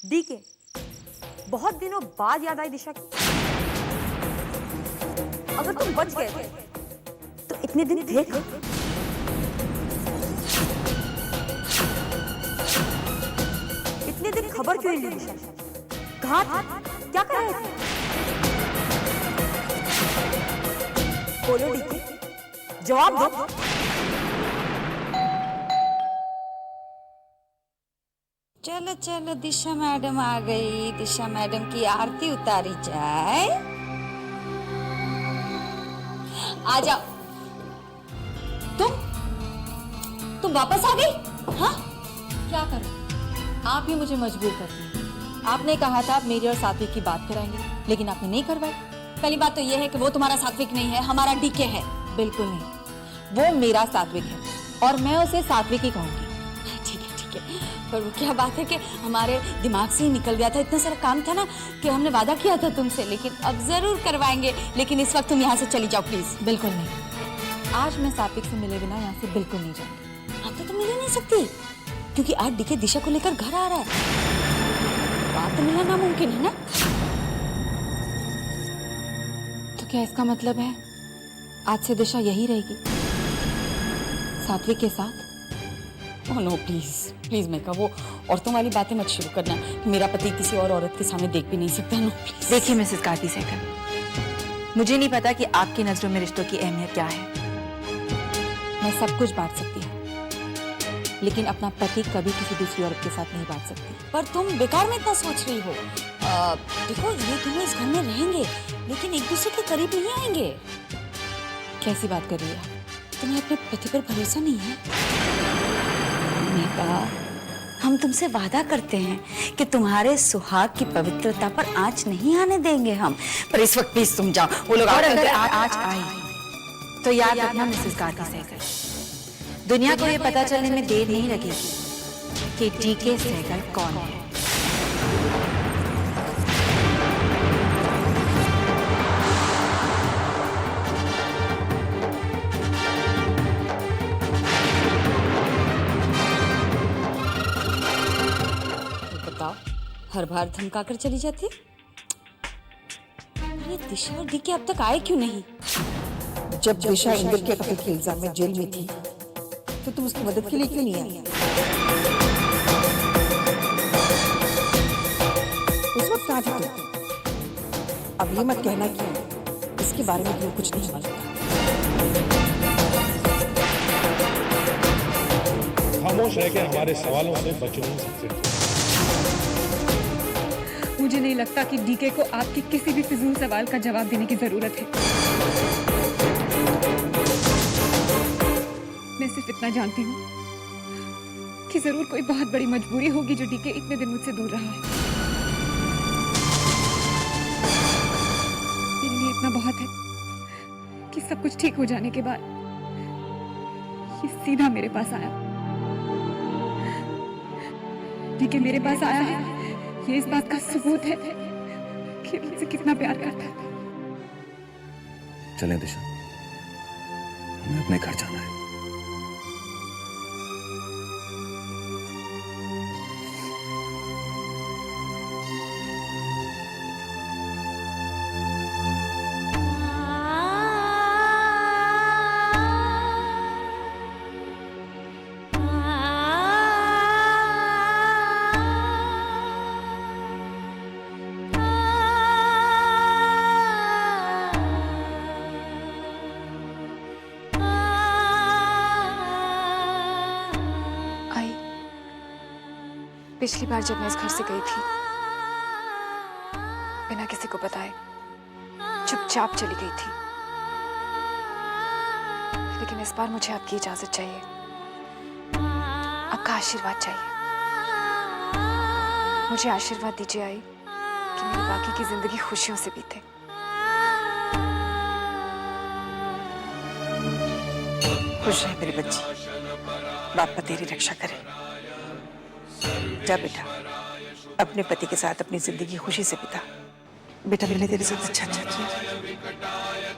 DK, बहुत दिनों बाद याद आई दिशा की। अगर तुम बच गए थे तो इतने दिन थे कहाँ? इतने दिन खबर क्यों नहीं ली दिशा? कहाँ थे? क्या कर रहे थे? बोलो डीके, जवाब दो। चलो चलो, दिशा मैडम आ गई। दिशा मैडम की आरती उतारी जाए। आ जाओ। तुम वापस आ गई? हाँ, क्या करूं? आप ही मुझे मजबूर करती हैं। आपने कहा था आप मेरी और सात्विक की बात कराएंगे, लेकिन आपने नहीं करवाई। पहली बात तो यह है कि वो तुम्हारा सात्विक नहीं है, हमारा डीके है। बिल्कुल नहीं, वो मेरा सात्विक है और मैं उसे सात्विक ही कहूंगी। ठीक है, पर वो क्या बात है कि हमारे दिमाग से ही निकल गया था। इतना सारा काम था ना कि हमने वादा किया था तुमसे, लेकिन अब जरूर करवाएंगे। लेकिन इस वक्त तुम यहाँ से चली जाओ प्लीज। बिल्कुल नहीं, आज मैं सात्विक से मिले बिना यहाँ से बिल्कुल नहीं जाऊंगी। अब तो तुम मिल नहीं सकती, क्योंकि आज डीके दिशा को लेकर घर आ रहा है। बात तो मिलना नामुमकिन है ना। तो क्या इसका मतलब है आज से दिशा यही रहेगी सात्विक के साथ? ओह नो, प्लीज मैं वो औरतों वाली बातें मत शुरू करना कि मेरा पति किसी और औरत के सामने देख भी नहीं सकता। No please. देखिए मिसेस कार्ती सहगल, मुझे नहीं पता कि आपकी नजरों में रिश्तों की अहमियत क्या है। मैं सब कुछ बांट सकती हूँ, लेकिन अपना पति कभी किसी दूसरी औरत के साथ नहीं बांट सकती। पर तुम बेकार में इतना सोच रही हो। देखो, ये दोनों इस घर में रहेंगे, लेकिन एक दूसरे के करीब नहीं आएंगे। कैसी बात कर रही है? तुम्हें अपने पति पर भरोसा नहीं है? हम तुमसे वादा करते हैं कि तुम्हारे सुहाग की पवित्रता पर आंच नहीं आने देंगे हम। पर इस वक्त प्लीज तुम जाओ। वो लोग अगर आज आई तो याद रखना मिसेस कार्ती सहगल, दुनिया को ये पता चलने में देर नहीं लगेगी कि डीके सहगल कौन है। हर बार धमकाकर चली जाती। ये दिशा और डीके अब तक आए क्यों नहीं? जब दिशा इंदर के कत्ल के इल्जाम में जेल में थी तो तुम उसकी मदद के लिए क्यों नहीं आई? उस वक्त कहाँ थी तुम? अब ये मत कहना कि इसके बारे में तुम्हें कुछ नहीं मालूम। खामोश रह के हमारे सवालों से बच नहीं सकते। मुझे नहीं लगता कि डीके को आपके किसी भी फिजूल सवाल का जवाब देने की जरूरत है। मैं सिर्फ इतना जानती हूँ कि जरूर कोई बहुत बड़ी मजबूरी होगी जो डीके इतने दिन मुझसे दूर रहा है। मेरे लिए इतना बहुत है कि सब कुछ ठीक हो जाने के बाद ये सीधा मेरे पास आया। डीके मेरे पास आया है, ये इस बात का सबूत है कि मुझे कितना प्यार करता था। चलें दिशा, हमें अपने घर जाना है। पिछली बार जब मैं इस घर से गई थी, बिना किसी को बताए चुपचाप चली गई थी। लेकिन इस बार मुझे आपकी इजाजत चाहिए, आपका आशीर्वाद चाहिए। मुझे आशीर्वाद दीजिए आई कि मेरी बाकी की जिंदगी खुशियों से बीते। खुश रहे मेरी बच्ची, बापा तेरी रक्षा करे। जा बेटा, अपने पति के साथ अपनी जिंदगी खुशी से बिता। बेटा मैंने तेरे साथ अच्छा किया,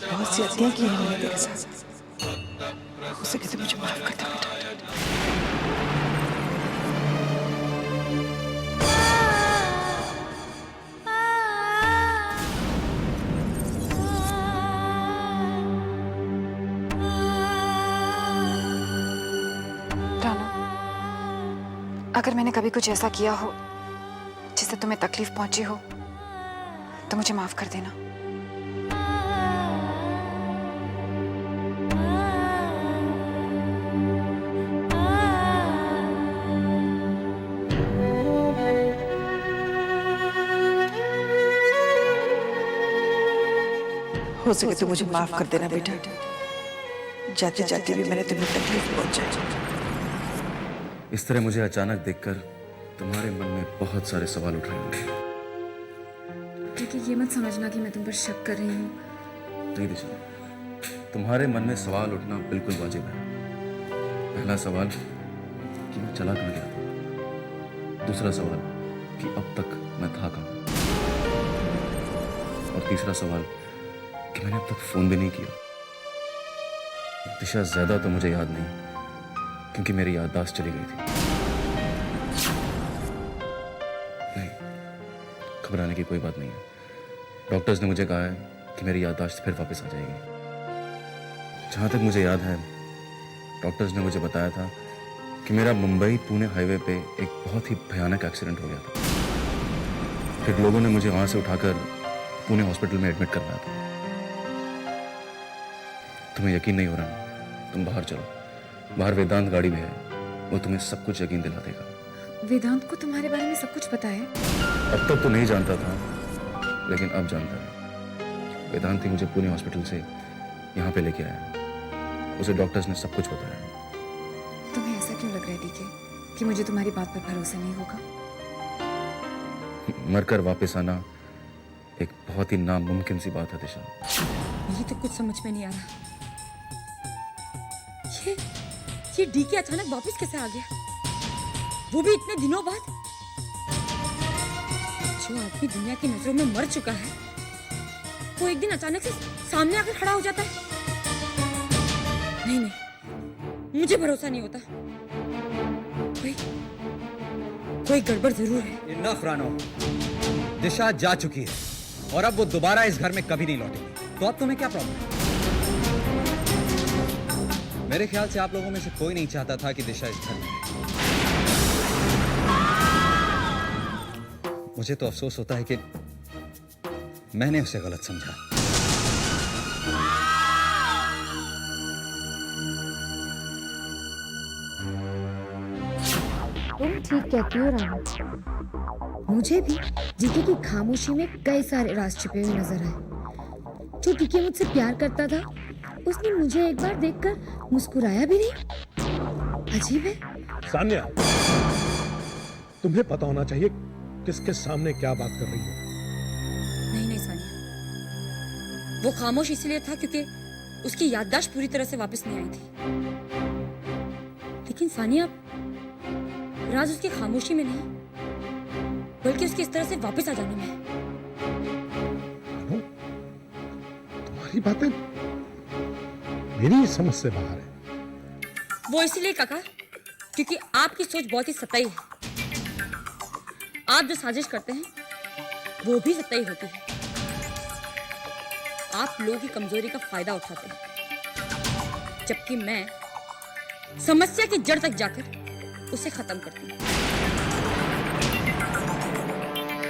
बहुत सी अतियां की हैं मैंने तेरे साथ। हो सके तो मुझे माफ कर दे बेटा। अगर मैंने कभी कुछ ऐसा किया हो जिससे तुम्हें तकलीफ पहुंची हो तो मुझे माफ कर देना। हो सके तो मुझे माफ कर देना बेटा। जाते जाते भी मैंने तुम्हें तकलीफ पहुंचाई। इस तरह मुझे अचानक देखकर तुम्हारे मन में बहुत सारे सवाल उठ रहे होंगे। क्योंकि ये मत समझना कि मैं तुम पर शक कर रही हूँ। नहीं दिशा, तुम्हारे मन में सवाल उठना बिल्कुल वाजिब है। पहला सवाल कि मैं चला कहाँ गया था, दूसरा सवाल कि अब तक मैं था कहाँ, और तीसरा सवाल कि मैंने अब तक फोन भी नहीं किया। दिशा, ज्यादा तो मुझे याद नहीं क्योंकि मेरी याददाश्त चली गई थी। नहीं, घबराने की कोई बात नहीं है। डॉक्टर्स ने मुझे कहा है कि मेरी याददाश्त फिर वापस आ जाएगी। जहां तक मुझे याद है, डॉक्टर्स ने मुझे बताया था कि मेरा मुंबई पुणे हाईवे पे एक बहुत ही भयानक एक्सीडेंट हो गया था। फिर लोगों ने मुझे वहां से उठाकर पुणे हॉस्पिटल में एडमिट करवाया था। तुम्हें यकीन नहीं हो रहा? तुम बाहर चलो, बाहर वेदांत गाड़ी में है, वो तुम्हें सब कुछ यकीन दिला देगा। वेदांत को तुम्हारे बारे में सब कुछ पता है? अब तक तो नहीं जानता था, लेकिन अब जानता है। वेदांत ही मुझे पुणे हॉस्पिटल से यहाँ पे लेके आया। उसे डॉक्टर्स ने सब कुछ बताया। तुम्हें ऐसा क्यों लग रहा है डीके कि मुझे तुम्हारी बात पर भरोसा नहीं होगा? मरकर वापस आना एक बहुत ही नामुमकिन सी बात है दिशा। ये तो कुछ समझ में नहीं आ रहा। ये डीके अचानक वापस कैसे आ गया, वो भी इतने दिनों बाद। जो आदमी दुनिया की नजरों में मर चुका है, वो एक दिन अचानक से सामने आकर खड़ा हो जाता है। नहीं, मुझे भरोसा नहीं होता। कोई गड़बड़ जरूर है। इनफ रानो, दिशा जा चुकी है और अब वो दोबारा इस घर में कभी नहीं लौटेगी। तो अब तुम्हें क्या प्रॉब्लम है? मेरे ख्याल से आप लोगों में से कोई नहीं चाहता था कि दिशा इस घर में रहे। मुझे तो अफसोस होता है कि मैंने उसे गलत समझा। तुम ठीक कहती हो राम। मुझे भी डीके की खामोशी में कई सारे राज छिपे हुए नजर आए। जो डीके मुझसे प्यार करता था, उसने मुझे एक बार देखकर मुस्कुराया भी नहीं। अजीब है। सान्या, तुम्हें पता होना चाहिए किसके सामने क्या बात कर रही हो। नहीं सानिया, वो खामोश इसलिए था क्योंकि उसकी याददाश्त पूरी तरह से वापस नहीं आई थी। लेकिन सानिया, राज उसकी खामोशी में नहीं, बल्कि उसकी इस तरह से वापस आ जाने में है। तुम्हारी बातें मेरी समझ से बाहर है। वो इसलिए काका क्योंकि आपकी सोच बहुत ही सतही है। आप जो साजिश करते हैं वो भी सतही होती है। आप लोगों की कमजोरी का फायदा उठाते हैं, जबकि मैं समस्या की जड़ तक जाकर उसे खत्म करती हूँ।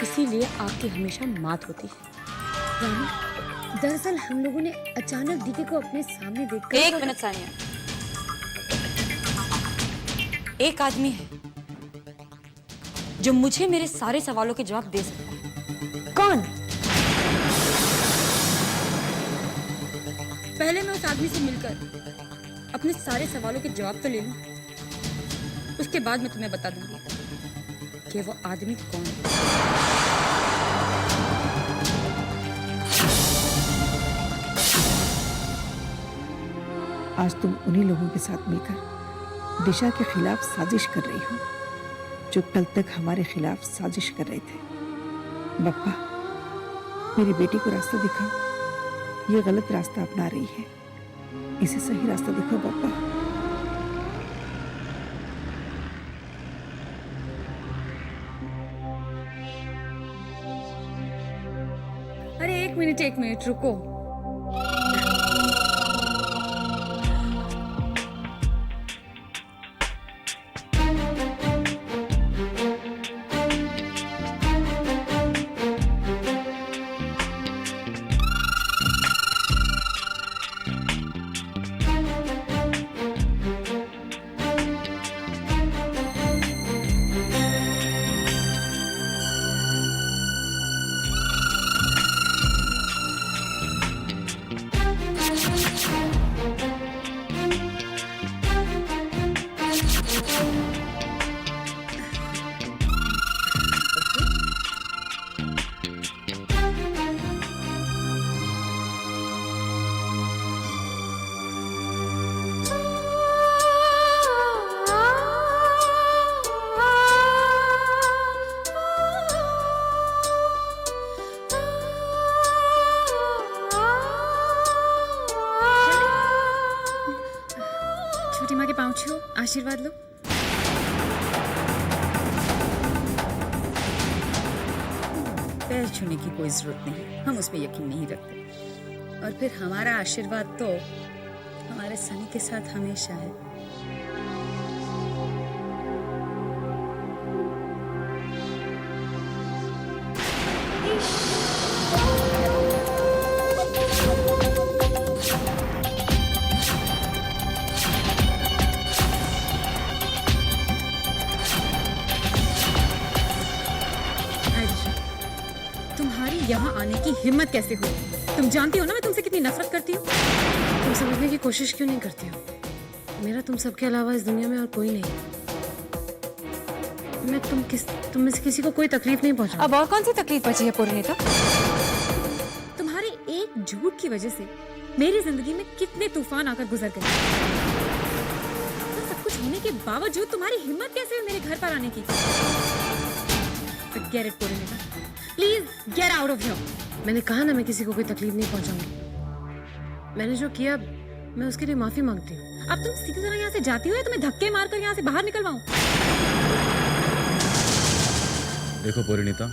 इसीलिए आपकी हमेशा मात होती है। रानी, दरअसल हम लोगों ने अचानक डीके को अपने सामने देखकर। एक मिनट सानिया, एक आदमी है जो मुझे मेरे सारे सवालों के जवाब दे सकता है। कौन? पहले मैं उस आदमी से मिलकर अपने सारे सवालों के जवाब तो ले लूं, उसके बाद मैं तुम्हें बता दूंगी कि वो आदमी कौन है। आज तुम उन्हीं लोगों के साथ मिलकर दिशा के खिलाफ साजिश कर रही हो जो कल तक हमारे खिलाफ साजिश कर रहे थे। बप्पा, मेरी बेटी को रास्ता दिखाओ। ये गलत रास्ता अपना रही है, इसे सही रास्ता दिखाओ बप्पा। अरे एक मिनट रुको। आशीर्वाद लो। पैर छूने की कोई जरूरत नहीं, हम उसमें यकीन नहीं रखते। और फिर हमारा आशीर्वाद तो हमारे सनी के साथ हमेशा है। तुम्हारी यहाँ आने की हिम्मत कैसे हुई? तुम जानती हो ना मैं तुमसे कितनी नफरत करती हूँ। तुम समझने की कोशिश क्यों नहीं करती हो? मेरा तुम सबके अलावा इस दुनिया में और कोई नहीं। मैं तुम में से किसी को कोई तकलीफ नहीं पहुंचा। अब और कौन सी तकलीफ बची है पूर्णिता? तुम्हारे एक झूठ की वजह से मेरी जिंदगी में कितने तूफान आकर गुजर गए। सब कुछ होने के बावजूद तुम्हारी हिम्मत कैसे हुई मेरे घर पर आने की? Forget it, Purnita. Please get out of here. मैंने कहा ना मैं किसी को कोई तकलीफ नहीं पहुंचाऊंगी। मैंने जो किया मैं उसके लिए माफी मांगती हूँ। अब तुम सीधी तरह यहाँ से जाती हो या तुम्हें धक्के मारकर यहाँ से बाहर निकलवाऊं? देखो परिणीता,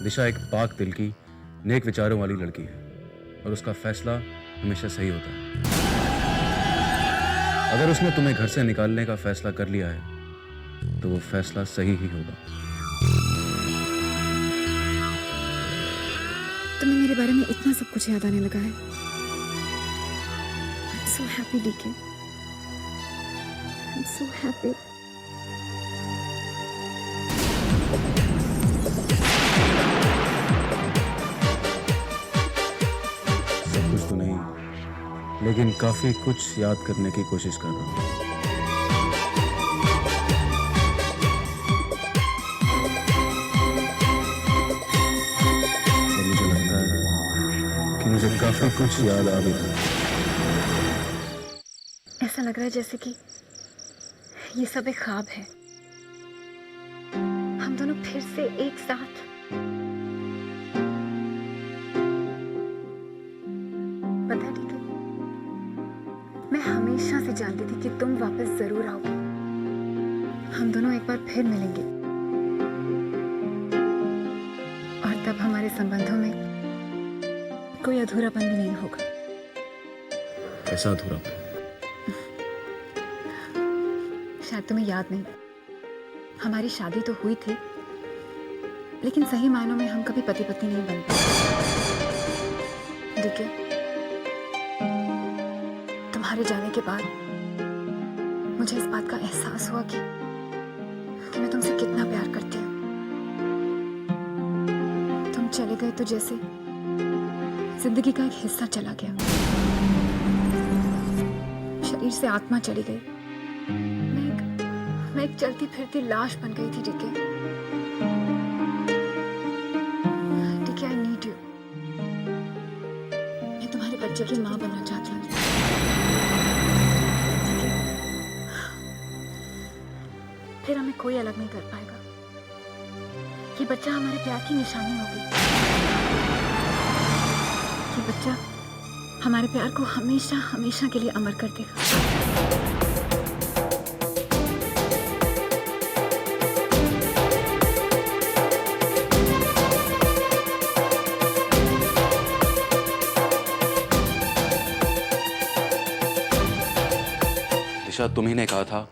दिशा एक पाक दिल की नेक विचारों वाली लड़की है और उसका फैसला हमेशा सही होता है। अगर उसने तुम्हें घर से निकालने का फैसला कर लिया है तो वो फैसला सही ही होगा। तुम्हें मेरे बारे में इतना सब कुछ याद आने लगा है। I'm so happy, DK. I'm so happy. सब कुछ तो नहीं, लेकिन काफी कुछ याद करने की कोशिश कर रहा हूँ। मुझे काफी कुछ याद आ भी रहा है। ऐसा लग रहा है जैसे कि ये सब एक ख्वाब है। हम दोनों फिर से एक साथ। पता है ठीक है, मैं हमेशा से जानती थी कि तुम वापस जरूर आओगे। हम दोनों एक बार फिर मिलेंगे और तब हमारे संबंधों में कोई अधूरापन भी नहीं होगा। ऐसा अधूरापन? शायद तुम्हें याद नहीं, हमारी शादी तो हुई थी लेकिन सही मायनों में हम कभी पति पत्नी नहीं बन पाए। ठीक है, तुम्हारे जाने के बाद मुझे इस बात का एहसास हुआ कि मैं तुमसे कितना प्यार करती हूँ। तुम चले गए तो जैसे जिंदगी का एक हिस्सा चला गया, शरीर से आत्मा चली गई। मैं एक चलती फिरती लाश बन गई थी। DK, I need you. मैं तुम्हारे बच्चे की माँ बनना चाहती हूँ। फिर हमें कोई अलग नहीं कर पाएगा। ये बच्चा हमारे प्यार की निशानी होगी। ये बच्चा हमारे प्यार को हमेशा हमेशा के लिए अमर कर देगा। दिशा, तुम्ही ने कहा था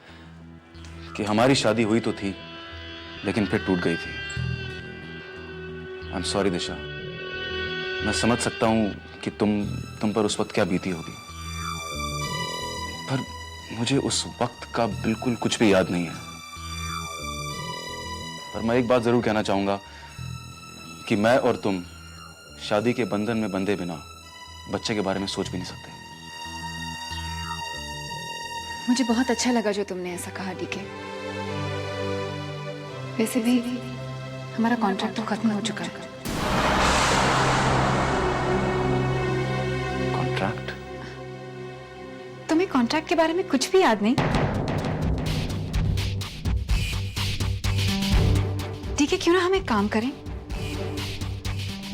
कि हमारी शादी हुई तो थी लेकिन फिर टूट गई थी। आई एम सॉरी दिशा, मैं समझ सकता हूं कि तुम पर उस वक्त क्या बीती होगी, पर मुझे उस वक्त का बिल्कुल कुछ भी याद नहीं है। पर मैं एक बात जरूर कहना चाहूंगा कि मैं और तुम शादी के बंधन में बंधे बिना बच्चे के बारे में सोच भी नहीं सकते। मुझे बहुत अच्छा लगा जो तुमने ऐसा कहा डीके। वैसे भी हमारा कॉन्ट्रैक्ट तो खत्म हो चुका है। कॉन्ट्रैक्ट? तुम्हें कॉन्ट्रैक्ट के बारे में कुछ भी याद नहीं? ठीक है, क्यों ना हम एक काम करें,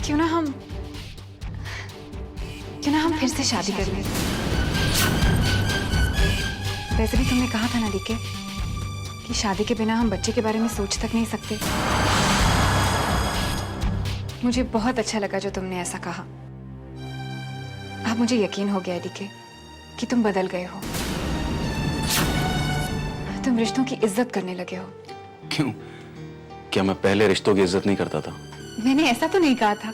क्यों ना हम फिर से शादी कर लें। वैसे भी तुमने कहा था ना डीके कि शादी के बिना हम बच्चे के बारे में सोच तक नहीं सकते। मुझे बहुत अच्छा लगा जो तुमने ऐसा कहा। अब मुझे यकीन हो गया डीके कि तुम बदल गए हो। तुम रिश्तों की इज्जत करने लगे हो। क्यों? क्या मैं पहले रिश्तों की इज्जत नहीं करता था? मैंने ऐसा तो नहीं कहा था।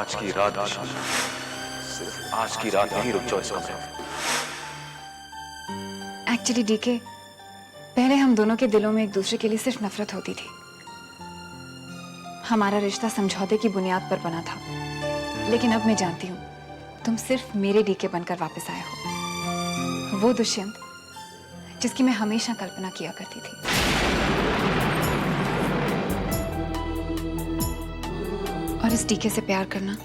आज की रात, सिर्फ आज की रात यहीं रुक जाओ इस कमरे में। एक्चुअली डीके, पहले हम दोनों के दिलों में एक दूसरे के लिए सिर्फ नफरत होती थी। हमारा रिश्ता समझौते की बुनियाद पर बना था, लेकिन अब मैं जानती हूँ तुम सिर्फ मेरे डीके बनकर वापस आए हो। वो दुष्यंत जिसकी मैं हमेशा कल्पना किया करती थी। और इस डीके से प्यार करना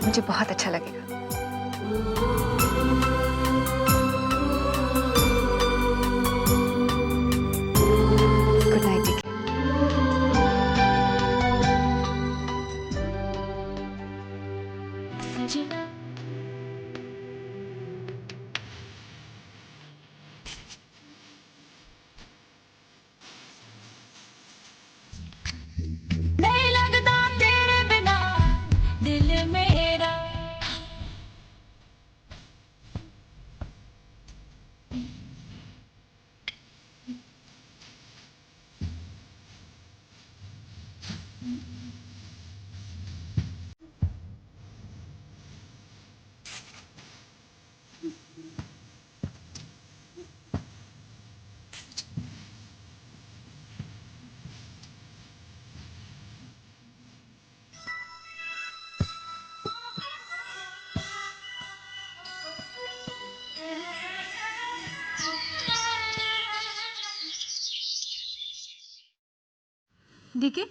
मुझे बहुत अच्छा लगेगा। Good night DK. नहीं लगता तेरे बिना दिल मेरा। डीके,